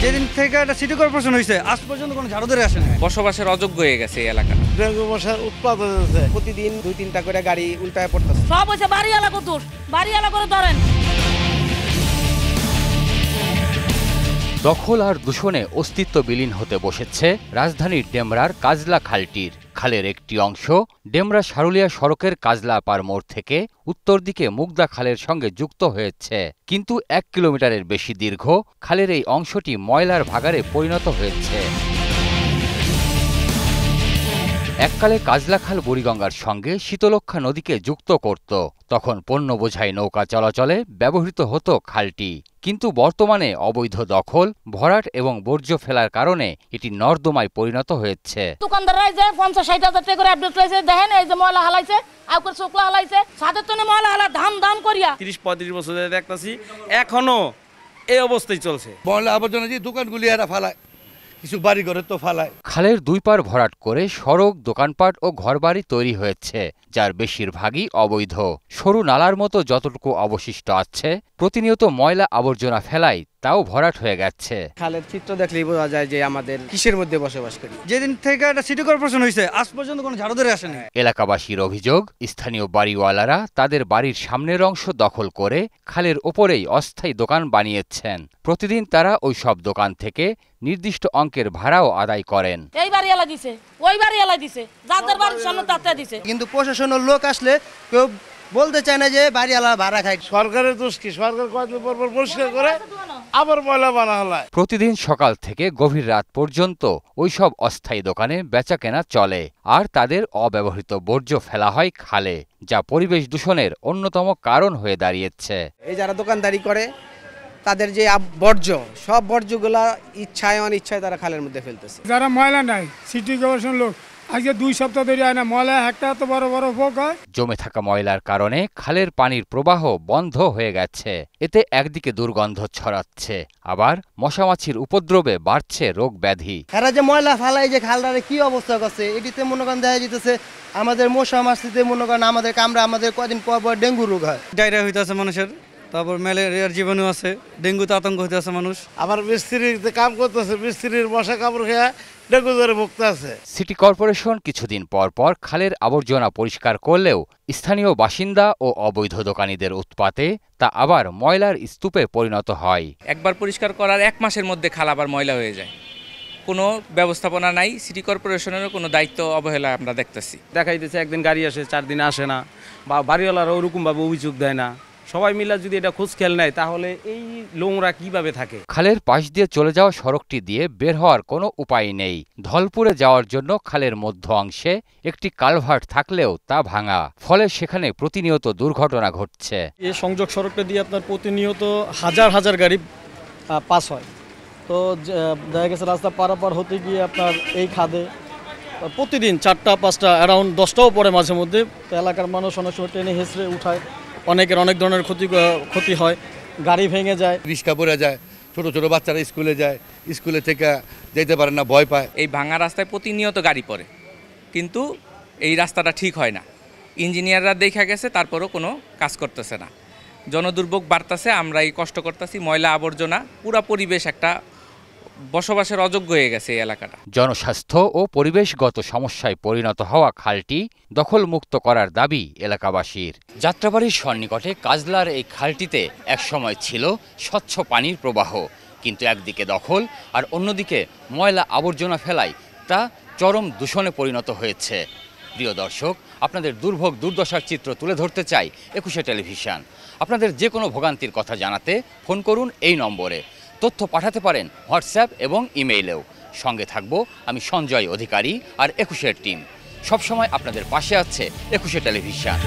যেদিন থেকে এটা সিটি কর্পোরেশন হয়েছে আজ পর্যন্ত কোনো ঝাড়ু ধরে আসে না। বসবাসের অযোগ্য হয়ে গেছে এই এলাকা। ডেঙ্গু মশার উৎপাদ হয়েছে, প্রতিদিন 2-3টা করে গাড়ি উল্টায় পড়তেছে। সব হচ্ছে বাড়িওয়ালা কতুর, বাড়িওয়ালা করে ধরেন। দখল আর দূষণে অস্তিত্ব বিলীন হতে বসেছে রাজধানীর ডেমরার কাজলা খালটির। খালের একটি অংশ ডেমরা সারুলিয়া সড়কের কাজলাপাড় মোড় থেকে উত্তর দিকে মুগদা খালের সঙ্গে যুক্ত হয়েছে, কিন্তু 1 কিলোমিটারের বেশি দীর্ঘ খালের এই অংশটি ময়লার ভাগাড়ে পরিণত হয়েছে। এককালে কাজলা খাল বুড়িগঙ্গার সঙ্গে শীতলক্ষ্যা নদীকে যুক্ত করত, তখন পণ্য বোঝাই নৌকা চলাচলে ব্যবহৃত হতো খালটি। কিন্তু বর্তমানে অবৈধ দখল, ভরাট এবং বর্জ্য ফেলার কারণে এটি নর্দমায় পরিণত হয়েছে। দোকানদাররা যে 50-60 হাজার টাকা করে অ্যাডভান্স লাইছে, দেখেন এই যে ময়লা হালাইছে, আউকার চোকলা হালাইছে, সাদের তো ময়লা হালা দাম করিয়া 30-35 বছর ধরে দেখতেছি এখনো এই অবস্থায় চলছে। ময়লা আবর্জনা যে দোকানগুলি এরা ফালায়, কিছু বাড়ি ঘরে তো ফালায়। খালের দুই পার ভরাট করে সড়ক, দোকানপাট ও ঘরবাড়ি তৈরি হয়েছে, যার বেশিরভাগই অবৈধ। সরু নালার মতো যতটুকু অবশিষ্ট আছে প্রতিনিয়ত ময়লা আবর্জনা ফেলায় তাও ভরাট হয়ে গেছে। খালের চিত্র দেখলেই বোঝা যায় যে আমাদের কিসের মধ্যে বসবাস করি। যেদিন থেকে এটা সিটি কর্পোরেশন হয়েছে আজ পর্যন্ত কোনো ঝাড়ু ধরে আসে না। এলাকাবাসীর অভিযোগ, স্থানীয় বাড়িওয়ালারা তাদের বাড়ির সামনের অংশ দখল করে খালের ওপরেই অস্থায়ী দোকান বানিয়েছেন। প্রতিদিন তারা ওই সব দোকান থেকে নির্দিষ্ট অঙ্কের ভাড়াও আদায় করেন। এই বাড়িওয়ালা দিছে, ওই বাড়িওয়ালা দিছে, যাদের বাড়ির সামনে তাতে দিছে। কিন্তু প্রশাসনের লোক আসলে কেউ বলতে চায় না যে বাড়িওয়ালা ভাড়া খায়। সরকারের দোষ কি? সরকার কয়েকদিন পর পরিষ্কার করে আবার ময়লা বানা হলায়। প্রতিদিন সকাল থেকে গভীর রাত পর্যন্ত ওইসব অস্থায়ী দোকানে বেচাকেনা চলে, আর তাদের অব্যবহৃত বর্জ্য ফেলা হয় খালে, যা পরিবেশ দূষণের অন্যতম কারণ হয়ে দাঁড়িয়েছে। এই যারা দোকানদারি করে তাদের যে বর্জ্য, সব বর্জ্যগুলা ইচ্ছায় অনিচ্ছায় তারা খালের মধ্যে ফেলতেছে। যারা ময়লা নাই, সিটি কর্পোরেশন লোক আজকে 2 সপ্তাহ ধরে আয় না, ময়লা একটা এত বড় বড় পোক হয়। জমে থাকা ময়লার কারণে খালের পানির প্রবাহ বন্ধ হয়ে গেছে। এতে একদিকে দুর্গন্ধ ছড়াচ্ছে, আবার মশামাছির উপদ্রবে বাড়ছে রোগ ব্যাধি। এরা যে ময়লা ফালাই যে খালটারে কি অবস্থা করছে, এটিতে মনে করেন দেখা যেতেছে আমাদের মশা মাছিতে মনে করেন আমাদের কামড়া, আমাদের কদিন পর পর ডেঙ্গু রোগ হয়, ডায়রিয়া হইতেছে মানুষের, তারপর ম্যালেরিয়ার জীবাণু আছে, ডেঙ্গুতে আতঙ্ক হইতেছে মানুষ। আবার মিস্ত্রিতে কাম করতেছে, মিস্ত্রির মশা কামড় খেয়ে ডেঙ্গু জ্বরে ভুগতেছে। সিটি কর্পোরেশন কিছুদিন পর পর খালের আবর্জনা পরিষ্কার করলেও স্থানীয় বাসিন্দা ও অবৈধ দোকানীদের উৎপাতে তা আবার ময়লার স্তূপে পরিণত হয়। একবার পরিষ্কার করার 1 মাসের মধ্যে খাল আবার ময়লা হয়ে যায়। কোনো ব্যবস্থাপনা নাই, সিটি কর্পোরেশনেরও কোনো দায়িত্ব অবহেলা আমরা দেখতেছি। দেখা যাচ্ছে একদিন গাড়ি আসে, 4 দিন আসে না, বা বাড়িওয়ালারা ওরকমভাবে অভিযোগ দেয় না। সবাই মিলে যদি এটা খোঁজ খেয়াল নেয় তাহলে এই নোংরা কিভাবে থাকে। খালের পাশ দিয়ে চলে যাওয়া সড়কটি দিয়ে বের হওয়ার কোনো উপায় নেই। ধলপুরে যাওয়ার জন্য খালের মধ্য অংশে একটি কালভার্ট থাকলেও তা ভাঙা, ফলে সেখানে প্রতিনিয়ত দুর্ঘটনা ঘটছে। এই সংযোগ সড়কটা দিয়ে আপনার প্রতিনিয়ত হাজার হাজার গাড়ি পাস হয়। তো দেখা গেছে রাস্তা পারাপার হতে গিয়ে আপনার এই খাদে প্রতিদিন 4টা-5টা অ্যারাউন্ড 10টাও পরে মাঝে মধ্যে। এলাকার মানুষ অনেক সময় টেনে হেঁচড়ে উঠায়, অনেকের অনেক ধরনের ক্ষতি হয়, গাড়ি ভেঙে যায়, রিক্সা পড়ে যায়, ছোট ছোট বাচ্চারা স্কুলে যায়, স্কুলে থেকে যেতে পারে না, ভয় পায়। এই ভাঙা রাস্তায় প্রতিনিয়ত গাড়ি পড়ে, কিন্তু এই রাস্তাটা ঠিক হয় না। ইঞ্জিনিয়াররা দেখা গেছে, তারপরও কোনো কাজ করতেছে না। জনদুর্ভোগ বাড়তেছে, আমরা এই কষ্ট করতেছি, ময়লা আবর্জনা, পুরা পরিবেশ একটা বসবাসের অযোগ্য হয়ে গেছে এই এলাকাটা। জনস্বাস্থ্য ও পরিবেশগত সমস্যায় পরিণত হওয়া খালটি দখলমুক্ত করার দাবি এলাকাবাসীর। যাত্রাবাড়ির সন্নিকটে কাজলার এই খালটিতে একসময় ছিল স্বচ্ছ পানির প্রবাহ, কিন্তু একদিকে দখল আর অন্যদিকে ময়লা আবর্জনা ফেলায় তা চরম দূষণে পরিণত হয়েছে। প্রিয় দর্শক, আপনাদের দুর্ভোগ দুর্দশার চিত্র তুলে ধরতে চাই 21 টেলিভিশন। আপনাদের যে কোনো ভোগান্তির কথা জানাতে ফোন করুন এই নম্বরে। তথ্য পাঠাতে পারেন হোয়াটসঅ্যাপ এবং ইমেইলেও। সঙ্গে থাকব আমি সঞ্জয় অধিকারী আর 21 টিম। সবসময় আপনাদের পাশে আছে 21 টেলিভিশন।